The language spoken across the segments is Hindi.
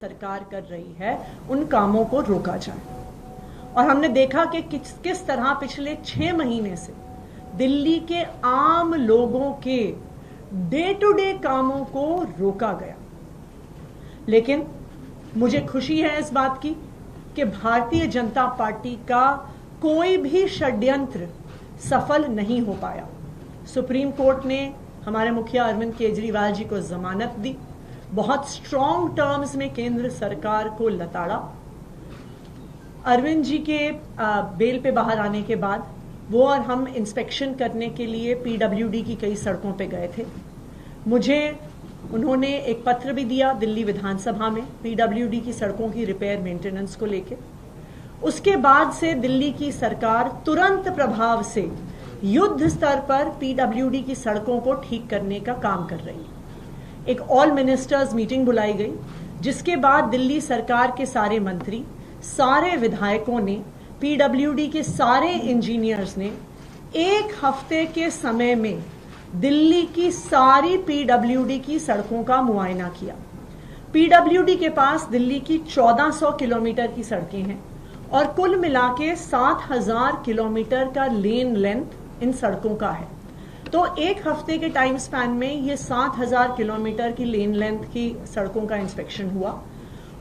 सरकार कर रही है उन कामों को रोका जाए। और हमने देखा कि किस तरह पिछले 6 महीने से दिल्ली के आम लोगों के डे टू डे कामों को रोका गया। लेकिन मुझे खुशी है इस बात की कि भारतीय जनता पार्टी का कोई भी षड्यंत्र सफल नहीं हो पाया। सुप्रीम कोर्ट ने हमारे मुखिया अरविंद केजरीवाल जी को जमानत दी, बहुत स्ट्रॉन्ग टर्म्स में केंद्र सरकार को लताड़ा। अरविंद जी के बेल पे बाहर आने के बाद वो और हम इंस्पेक्शन करने के लिए पीडब्ल्यूडी की कई सड़कों पे गए थे। मुझे उन्होंने एक पत्र भी दिया दिल्ली विधानसभा में पीडब्ल्यूडी की सड़कों की रिपेयर मेंटेनेंस को लेकर। उसके बाद से दिल्ली की सरकार तुरंत प्रभाव से युद्ध स्तर पर पीडब्ल्यूडी की सड़कों को ठीक करने का काम कर रही है। एक ऑल मिनिस्टर्स मीटिंग बुलाई गई, जिसके बाद दिल्ली सरकार के सारे मंत्री, सारे विधायकों ने, पीडब्ल्यूडी के सारे इंजीनियर्स ने एक हफ्ते के समय में दिल्ली की सारी पीडब्ल्यूडी की सड़कों का मुआयना किया। पीडब्ल्यूडी के पास दिल्ली की 1400 किलोमीटर की सड़कें हैं और कुल मिला के 7000 किलोमीटर का लेन लेंथ इन सड़कों का है। तो एक हफ्ते के टाइम स्पैन में ये 7000 किलोमीटर की लेन लेंथ की सड़कों का इंस्पेक्शन हुआ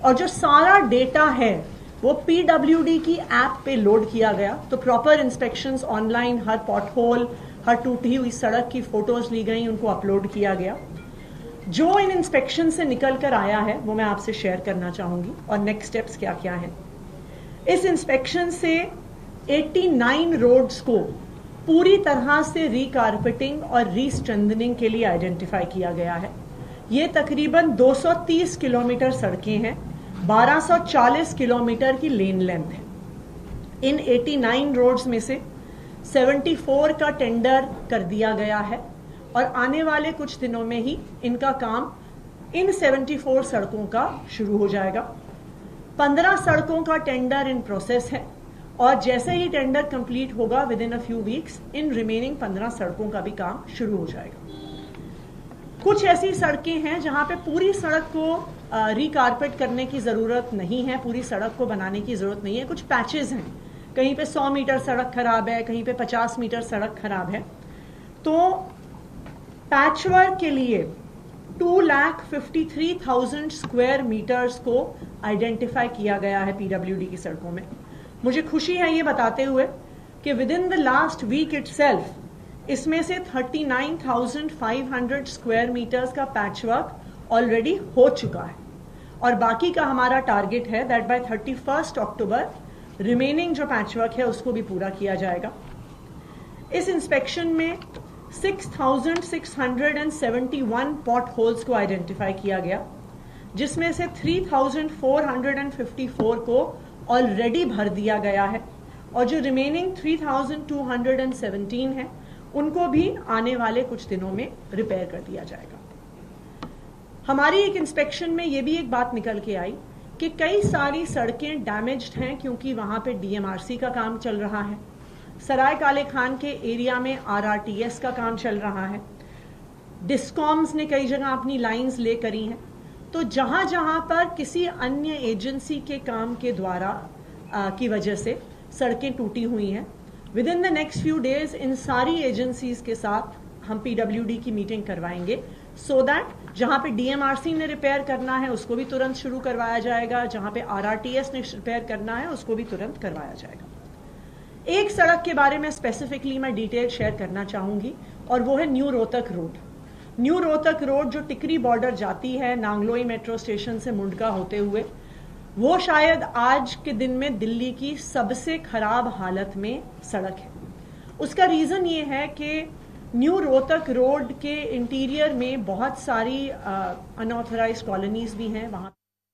और जो सारा डेटा है वो पीडब्ल्यूडी की ऐप पे लोड किया गया। तो प्रॉपर इंस्पेक्शंस ऑनलाइन, हर पॉटहोल, हर टूटी हुई सड़क की फोटोज ली गई, उनको अपलोड किया गया। जो इन इंस्पेक्शन से निकल कर आया है वो मैं आपसे शेयर करना चाहूंगी और नेक्स्ट स्टेप्स क्या क्या है। इस इंस्पेक्शन से 89 रोड्स को पूरी तरह से रीकारपेटिंग और रीस्ट्रेंथनिंग के लिए आइडेंटिफाई किया गया है। ये तकरीबन 230 किलोमीटर सड़कें हैं, 1240 किलोमीटर की लेन लेंथ है। इन 89 रोड्स में से 74 का टेंडर कर दिया गया है और आने वाले कुछ दिनों में ही इनका काम इन 74 सड़कों का शुरू हो जाएगा। 15 सड़कों का टेंडर इन प्रोसेस है और जैसे ही टेंडर कंप्लीट होगा with in a few weeks in remaining 15 सड़कों का भी काम शुरू हो जाएगा। कुछ ऐसी सड़कें हैं जहां पे पूरी सड़क को रिकारपेट करने की जरूरत नहीं है, पूरी सड़क को बनाने की जरूरत नहीं है। कुछ पैचेस हैं, कहीं पे 100 मीटर सड़क खराब है, कहीं पे 50 मीटर सड़क खराब है। तो पैचवर्क के लिए 2,53,000 स्क्वायर मीटर्स को आइडेंटिफाई किया गया है पीडब्ल्यूडी की सड़कों में। मुझे खुशी है ये बताते हुए कि within the last week itself इसमें से 39,500 स्क्वायर मीटर्स का पैचवर्क ऑलरेडी हो चुका है और बाकी का हमारा टारगेट है दैट बाय 31 अक्टूबर रिमेनिंग जो पैचवर्क है उसको भी पूरा किया जाएगा। इस इंस्पेक्शन में 6,671 पॉट होल्स को आइडेंटिफाई किया गया, जिसमें से 3,454 को ऑलरेडी भर दिया गया है और जो रिमेनिंग 3,217 है उनको भी आने वाले कुछ दिनों में रिपेयर कर दिया जाएगा। हमारी एक इंस्पेक्शन में ये भी एक बात निकल के आई कि कई सारी सड़कें डैमेज्ड हैं क्योंकि वहां पे डीएमआरसी का काम चल रहा है, सराय काले खान के एरिया में आरआरटीएस का काम चल रहा है, डिस्कॉम्स ने कई जगह अपनी लाइंस ले करी हैं। तो जहां जहां पर किसी अन्य एजेंसी के काम के द्वारा की वजह से सड़कें टूटी हुई हैं, with in the next few days in सारी एजेंसीज के साथ हम पीडब्ल्यूडी की मीटिंग करवाएंगे सो दैट जहां पे डीएमआरसी ने रिपेयर करना है उसको भी तुरंत शुरू करवाया जाएगा, जहां पे आरआरटीएस ने रिपेयर करना है उसको भी तुरंत करवाया जाएगा। एक सड़क के बारे में स्पेसिफिकली मैं डिटेल शेयर करना चाहूंगी और वो है new Rohtak road. New Rohtak road जो टिकरी बॉर्डर जाती है नांगलोई मेट्रो स्टेशन से मुंडका होते हुए, वो शायद आज के दिन में दिल्ली की सबसे खराब हालत में सड़क है। उसका रीजन ये है कि न्यू रोहतक रोड के इंटीरियर में बहुत सारी अनऑथराइज्ड कॉलोनीज भी हैं वहां।